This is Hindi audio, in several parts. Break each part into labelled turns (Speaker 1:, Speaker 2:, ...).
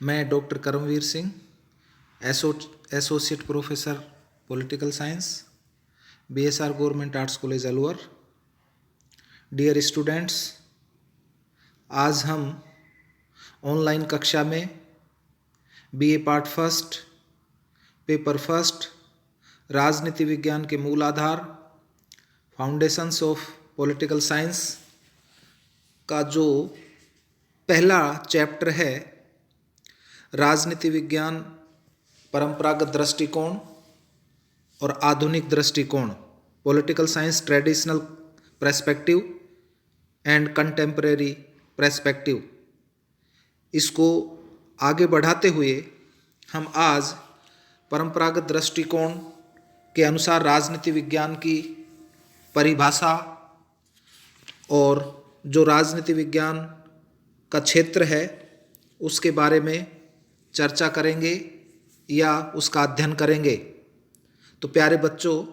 Speaker 1: मैं doctor Karamvir Singh, associate professor political science, BSR government arts college Alwar. Dear students, आज हम ऑनलाइन कक्षा में BA part first, paper first, राजनीति विज्ञान के मूल आधार, फाउंडेशंस ऑफ पॉलिटिकल साइंस का जो पहला चैप्टर है, राजनीति विज्ञान परंपरागत दृष्टिकोण और आधुनिक दृष्टिकोण, political science traditional perspective and contemporary perspective, इसको आगे बढ़ाते हुए हम आज परंपरागत दृष्टिकोण के अनुसार राजनीति विज्ञान की परिभाषा और जो राजनीति विज्ञान का क्षेत्र है उसके बारे में चर्चा करेंगे या उसका अध्ययन करेंगे। तो प्यारे बच्चों,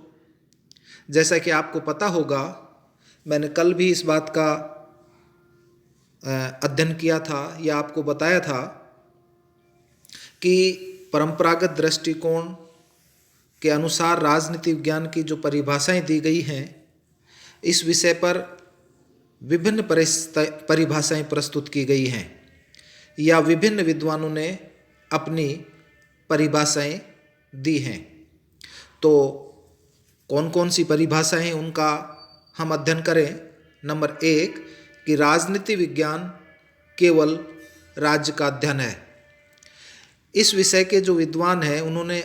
Speaker 1: जैसा कि आपको पता होगा, मैंने कल भी इस बात का अध्ययन किया था या आपको बताया था कि परंपरागत दृष्टिकोण के अनुसार राजनीति विज्ञान की जो परिभाषाएं दी गई हैं, इस विषय पर विभिन्न परिभाषाएं प्रस्तुत की गई हैं या विभिन्न विद्वानों ने अपनी परिभाषाएं दी हैं। तो कौन कौन सी परिभाषाएं उनका हम अध्ययन करें। नंबर 1 कि राजनीति विज्ञान केवल राज्य का अध्ययन है। इस विषय के जो विद्वान हैं उन्होंने,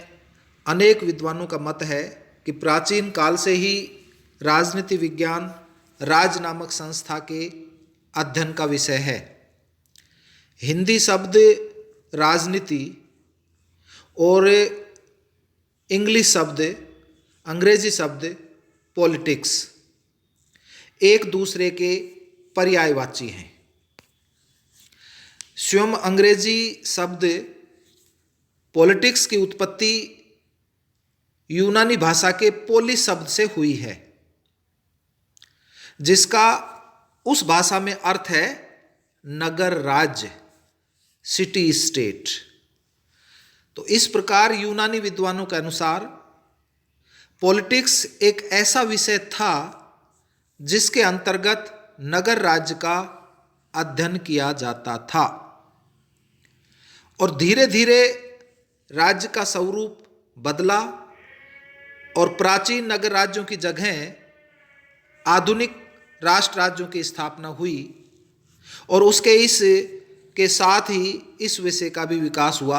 Speaker 1: अनेक विद्वानों का मत है कि प्राचीन काल से ही राजनीति विज्ञान राज्य नामक संस्था के अध्ययन का विषय है। हिंदी शब्द राजनीति और इंग्लिश शब्द, अंग्रेजी शब्द पॉलिटिक्स एक दूसरे के पर्यायवाची हैं। स्वयं अंग्रेजी शब्द पॉलिटिक्स की उत्पत्ति यूनानी भाषा के पोलिस शब्द से हुई है, जिसका उस भाषा में अर्थ है नगर राज्य, सिटी स्टेट। तो इस प्रकार यूनानी विद्वानों के अनुसार पॉलिटिक्स एक ऐसा विषय था जिसके अंतर्गत नगर राज्य का अध्ययन किया जाता था और धीरे धीरे राज्य का स्वरूप बदला और प्राचीन नगर राज्यों की जगह आधुनिक राष्ट्र राज्यों की स्थापना हुई और उसके इस के साथ ही इस विषय का भी विकास हुआ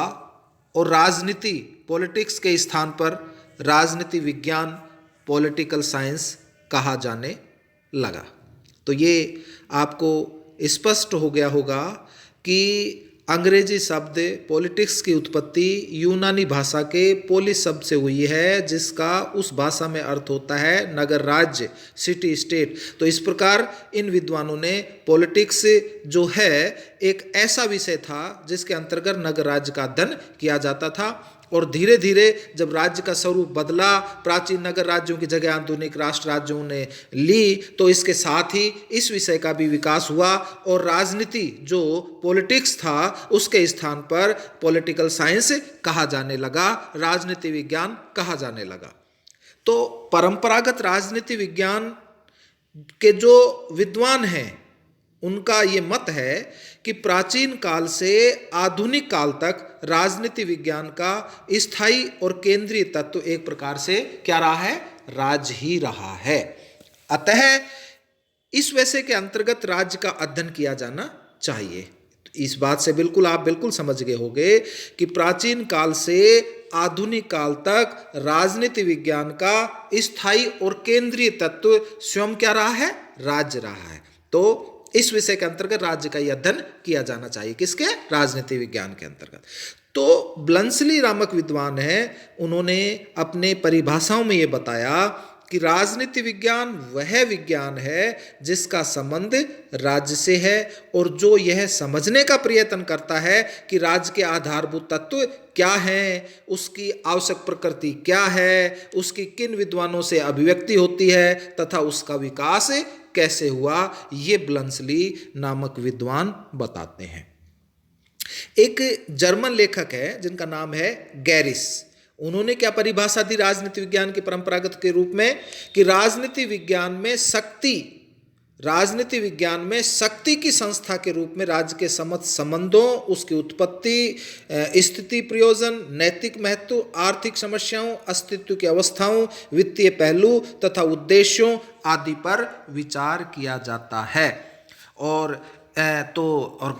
Speaker 1: और राजनीति पॉलिटिक्स के स्थान पर राजनीति विज्ञान पॉलिटिकल साइंस कहा जाने लगा। तो ये आपको स्पष्ट हो गया होगा कि अंग्रेजी शब्द पॉलिटिक्स की उत्पत्ति यूनानी भाषा के पोलिस शब्द से हुई है, जिसका उस भाषा में अर्थ होता है नगर राज्य, सिटी स्टेट। तो इस प्रकार इन विद्वानों ने पॉलिटिक्स जो है एक ऐसा विषय था जिसके अंतर्गत नगर राज्य का अध्ययन किया जाता था और धीरे धीरे जब राज्य का स्वरूप बदला, प्राचीन नगर राज्यों की जगह आधुनिक राष्ट्र राज्यों ने ली, तो इसके साथ ही इस विषय का भी विकास हुआ और राजनीति जो पॉलिटिक्स था उसके स्थान पर पॉलिटिकल साइंस कहा जाने लगा, राजनीति विज्ञान कहा जाने लगा। तो परंपरागत राजनीति विज्ञान के जो विद्वान हैं उनका ये मत है कि प्राचीन काल से आधुनिक काल तक राजनीति विज्ञान का स्थायी और केंद्रीय तत्व एक प्रकार से क्या रहा है, राज्य ही रहा है। अतः इस विषय के अंतर्गत राज्य का अध्ययन किया जाना चाहिए। इस बात से आप बिल्कुल समझ गए होंगे कि प्राचीन काल से आधुनिक काल तक राजनीति विज्ञान का स्थायी और केंद्रीय तत्व स्वयं क्या रहा है, राज्य रहा है। तो इस विषय के अंतर्गत राज्य का अध्ययन किया जाना चाहिए। किसके? राजनीति विज्ञान के अंतर्गत। तो ब्लंसली नामक विद्वान हैं, उन्होंने अपने परिभाषाओं में ये बताया कि राजनीति विज्ञान वह विज्ञान है जिसका संबंध राज्य से है और जो यह समझने का प्रयत्न करता है कि राज्य के आधारभूत तत्व क्या हैं, उसकी आवश्यक प्रकृति क्या है, उसकी किन विद्वानों से अभिव्यक्ति होती है तथा उसका विकास कैसे हुआ, ये ब्लंसली नामक विद्वान बताते हैं। एक जर्मन लेखक है जिनका नाम है गैरिस। उन्होंने क्या परिभाषा दी राजनीति विज्ञान के परंपरागत के रूप में, कि राजनीति विज्ञान में शक्ति की संस्था के रूप में राज्य के समस्त संबंधों, उसकी उत्पत्ति, स्थिति, प्रयोजन, नैतिक महत्व, आर्थिक समस्याओं, अस्तित्व की अवस्थाओं, वित्तीय पहलू तथा उद्देश्यों आदि पर विचार किया जाता है। और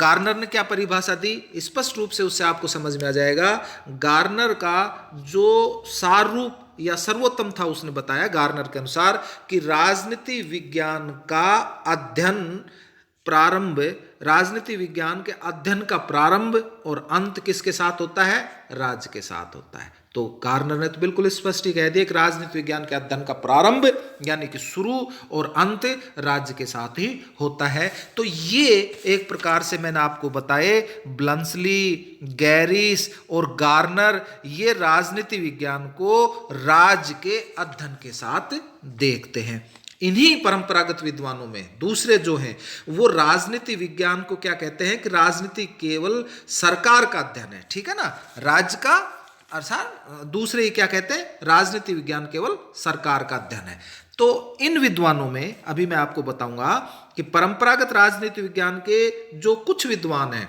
Speaker 1: गार्नर ने क्या परिभाषा दी, स्पष्ट रूप से उससे आपको समझ में आ जाएगा। गार्नर का जो सार रूप या सर्वोत्तम था, उसने बताया गार्नर के अनुसार कि राजनीति विज्ञान के अध्ययन का प्रारंभ और अंत किसके साथ होता है, राज्य के साथ होता है। तो गार्नर ने तो बिल्कुल स्पष्ट ही कह दिया कि राजनीति विज्ञान के अध्ययन का प्रारंभ यानी कि शुरू और अंत राज्य के साथ ही होता है। तो ये एक प्रकार से मैंने आपको बताए, ब्लंसली, गैरिस और गार्नर ये राजनीति विज्ञान को राज्य के अध्ययन के साथ देखते हैं। इन्हीं परंपरागत विद्वानों में दूसरे जो हैं वो राजनीति विज्ञान को क्या कहते हैं कि राजनीति केवल सरकार का अध्ययन है, ठीक है ना, राज्य का। अर्थात दूसरे क्या कहते हैं, राजनीति विज्ञान केवल सरकार का अध्ययन है। तो इन विद्वानों में अभी मैं आपको बताऊंगा कि परंपरागत राजनीति विज्ञान के जो कुछ विद्वान हैं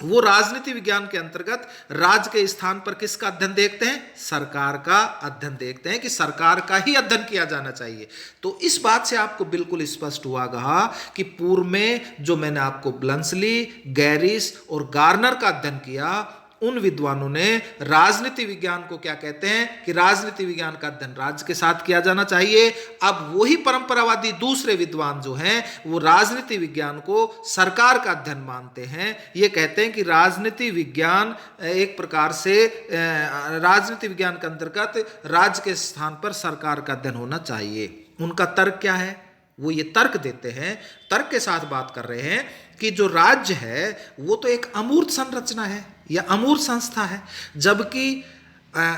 Speaker 1: वो राजनीति विज्ञान के अंतर्गत राज्य के स्थान पर किसका अध्ययन देखते हैं, सरकार का अध्ययन देखते हैं, कि सरकार का ही अध्ययन किया जाना चाहिए। तो इस बात से आपको बिल्कुल स्पष्ट हुआ कि पूर्व में जो मैंने आपको ब्लंसली, गैरिस और गार्नर का अध्ययन किया, उन विद्वानों ने राजनीति विज्ञान को क्या कहते हैं कि राजनीति विज्ञान का अध्ययन राज्य के साथ किया जाना चाहिए। अब वही परंपरावादी दूसरे विद्वान जो हैं वो राजनीति विज्ञान को सरकार का अध्ययन मानते हैं। ये कहते हैं कि राजनीति विज्ञान एक प्रकार से राजनीति विज्ञान के अंतर्गत राज्य के स्थान पर सरकार का अध्ययन होना चाहिए। उनका तर्क क्या है, वो ये तर्क देते हैं, तर्क के साथ बात कर रहे हैं कि जो राज्य है वो तो एक अमूर्त संरचना है या अमूर्त संस्था है, जबकि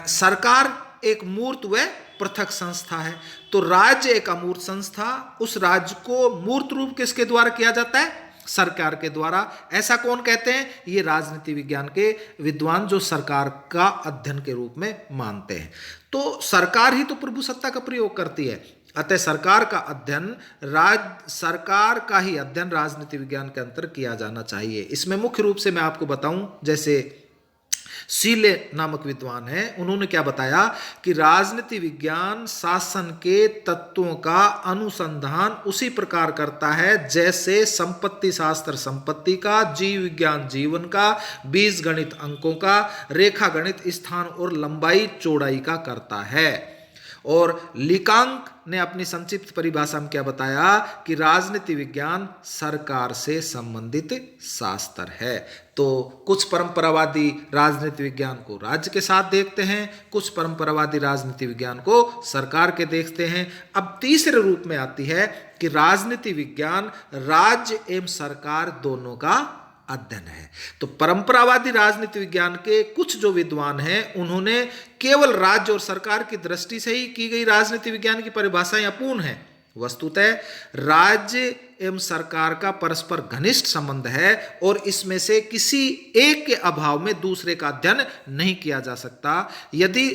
Speaker 1: सरकार एक मूर्त व पृथक संस्था है। तो राज्य एक अमूर्त संस्था, उस राज्य को मूर्त रूप किसके द्वारा किया जाता है, सरकार के द्वारा। ऐसा कौन कहते हैं, ये राजनीति विज्ञान के विद्वान जो सरकार का अध्ययन के रूप में मानते हैं। तो सरकार ही तो प्रभु सत्ता का प्रयोग करती है, अतः सरकार का ही अध्ययन राजनीति विज्ञान के अंतर किया जाना चाहिए। इसमें मुख्य रूप से मैं आपको बताऊं, जैसे सीले नामक विद्वान हैं, उन्होंने क्या बताया कि राजनीति विज्ञान शासन के तत्वों का अनुसंधान उसी प्रकार करता है जैसे संपत्ति शास्त्र संपत्ति का, जीव विज्ञान जीवन का, बीज गणित अंकों का, रेखा गणित स्थान और लंबाई चौड़ाई का करता है। और लिकांक ने अपनी संक्षिप्त परिभाषा में क्या बताया कि राजनीति विज्ञान सरकार से संबंधित शास्त्र है। तो कुछ परंपरावादी राजनीति विज्ञान को राज्य के साथ देखते हैं, कुछ परंपरावादी राजनीति विज्ञान को सरकार के देखते हैं। अब तीसरे रूप में आती है कि राजनीति विज्ञान राज्य एवं सरकार दोनों का अध्ययन है। तो परंपरावादी राजनीति विज्ञान के कुछ जो विद्वान हैं उन्होंने केवल राज्य और सरकार की दृष्टि से ही की गई राजनीति विज्ञान की परिभाषाएं अपूर्ण है। वस्तुतः राज्य एवं सरकार का परस्पर घनिष्ठ संबंध है और इसमें से किसी एक के अभाव में दूसरे का अध्ययन नहीं किया जा सकता। यदि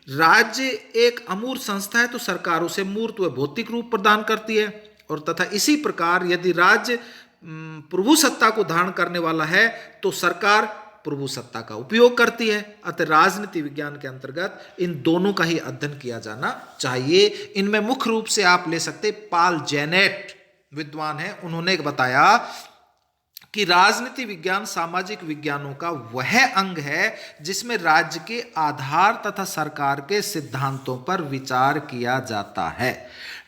Speaker 1: राज्य एक अमूर्त संस्था है तो सरकार उसे मूर्त व भौतिक रूप प्रदान करती है, और तथा इसी प्रकार यदि राज्य प्रभु सत्ता को धारण करने वाला है तो सरकार प्रभु सत्ता का उपयोग करती है। अतः राजनीति विज्ञान के अंतर्गत इन दोनों का ही अध्ययन किया जाना चाहिए। इनमें मुख्य रूप से आप ले सकते पॉल जेनेट विद्वान हैं, उन्होंने बताया कि राजनीति विज्ञान सामाजिक विज्ञानों का वह अंग है जिसमें राज्य के आधार तथा सरकार के सिद्धांतों पर विचार किया जाता है।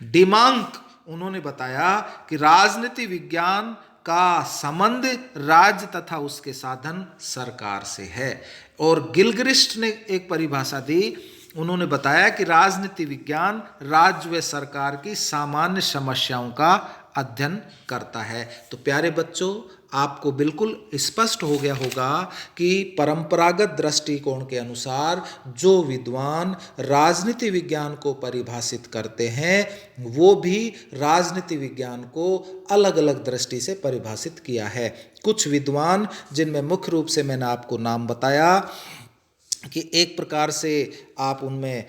Speaker 1: डिमांक उन्होंने बताया कि राजनीति विज्ञान का संबंध राज्य तथा उसके साधन सरकार से है। और गिलक्रिस्ट ने एक परिभाषा दी, उन्होंने बताया कि राजनीति विज्ञान राज्य व सरकार की सामान्य समस्याओं का अध्ययन करता है। तो प्यारे बच्चों, आपको बिल्कुल स्पष्ट हो गया होगा कि परंपरागत दृष्टिकोण के अनुसार जो विद्वान राजनीति विज्ञान को परिभाषित करते हैं वो भी राजनीति विज्ञान को अलग अलग दृष्टि से परिभाषित किया है। कुछ विद्वान जिनमें मुख्य रूप से मैंने आपको नाम बताया कि एक प्रकार से आप उनमें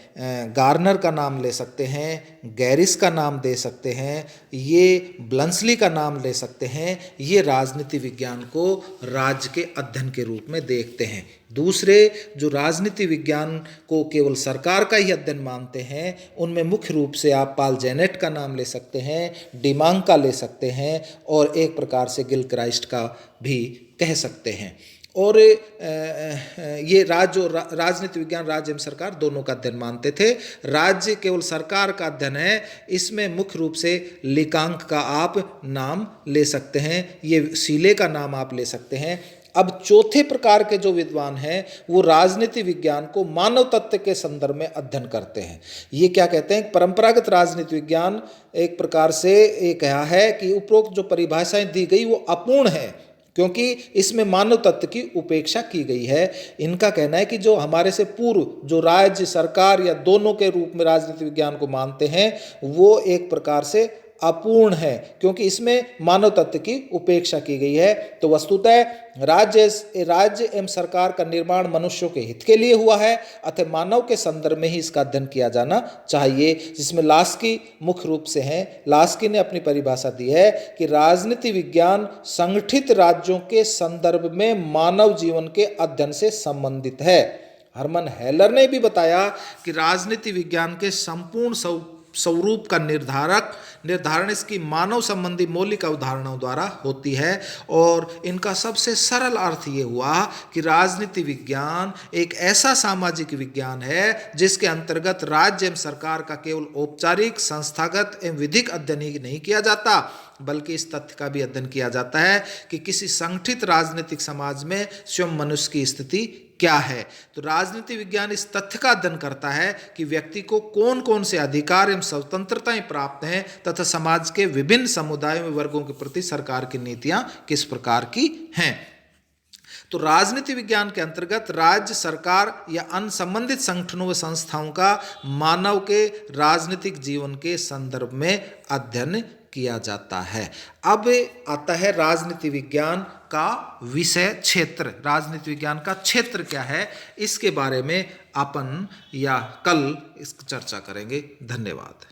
Speaker 1: गार्नर का नाम ले सकते हैं, गैरिस का नाम दे सकते हैं, ये ब्लंसली का नाम ले सकते हैं। ये राजनीति विज्ञान को राज्य के अध्ययन के रूप में देखते हैं। दूसरे जो राजनीति विज्ञान को केवल सरकार का ही अध्ययन मानते हैं उनमें मुख्य रूप से आप पाल जेनेट का नाम ले सकते हैं, डिमांग का ले सकते हैं और एक प्रकार से गिलक्राइस्ट का भी कह सकते हैं। और ये राजनीति विज्ञान राज्य एवं सरकार दोनों का अध्ययन मानते थे। राज्य केवल सरकार का अध्ययन है, इसमें मुख्य रूप से लिकांक का आप नाम ले सकते हैं, ये सीले का नाम आप ले सकते हैं। अब चौथे प्रकार के जो विद्वान हैं वो राजनीति विज्ञान को मानव तत्व के संदर्भ में अध्ययन करते हैं। ये क्या कहते हैं? परंपरागत राजनीति विज्ञान एक प्रकार से ये कहा है कि उपरोक्त जो परिभाषाएं दी गई वो अपूर्ण है क्योंकि इसमें मानव तत्व की उपेक्षा की गई है। इनका कहना है कि जो हमारे से पूर्व जो राज्य सरकार या दोनों के रूप में राजनीति विज्ञान को मानते हैं वो एक प्रकार से अपूर्ण है क्योंकि इसमें मानव तत्व की उपेक्षा की गई है। तो वस्तुतः राज्य एवं सरकार का निर्माण मनुष्यों के हित के लिए हुआ है अतः मानव के संदर्भ में ही इसका अध्ययन किया जाना चाहिए, जिसमें लास्की मुख्य रूप से हैं। लास्की ने अपनी परिभाषा दी है कि राजनीति विज्ञान संगठित राज्यों के संदर्भ में मानव जीवन के अध्ययन से संबंधित है। हरमन हेलर ने भी बताया कि राजनीति विज्ञान के संपूर्ण स्वरूप का निर्धारण इसकी मानव संबंधी मौलिक अवधारणाओं द्वारा होती है और इनका सबसे सरल अर्थ ये हुआ कि राजनीति विज्ञान एक ऐसा सामाजिक विज्ञान है जिसके अंतर्गत राज्य एवं सरकार का केवल औपचारिक, संस्थागत एवं विधिक अध्ययन ही नहीं किया जाता बल्कि इस तथ्य का भी अध्ययन किया जाता है कि किसी संगठित राजनीतिक समाज में स्वयं मनुष्य की स्थिति क्या है। तो राजनीति विज्ञान इस तथ्य का अध्ययन करता है कि व्यक्ति को कौन कौन से अधिकार एवं स्वतंत्रताएं प्राप्त हैं तथा समाज के विभिन्न समुदायों में वर्गों के प्रति सरकार की नीतियां किस प्रकार की हैं। तो राजनीति विज्ञान के अंतर्गत राज्य सरकार या अन्य संबंधित संगठनों व संस्थाओं का मानव के राजनीतिक जीवन के संदर्भ में अध्ययन किया जाता है। अब आता है राजनीति विज्ञान का विषय क्षेत्र। राजनीति विज्ञान का क्षेत्र क्या है इसके बारे में अपन या कल इसकी चर्चा करेंगे। धन्यवाद।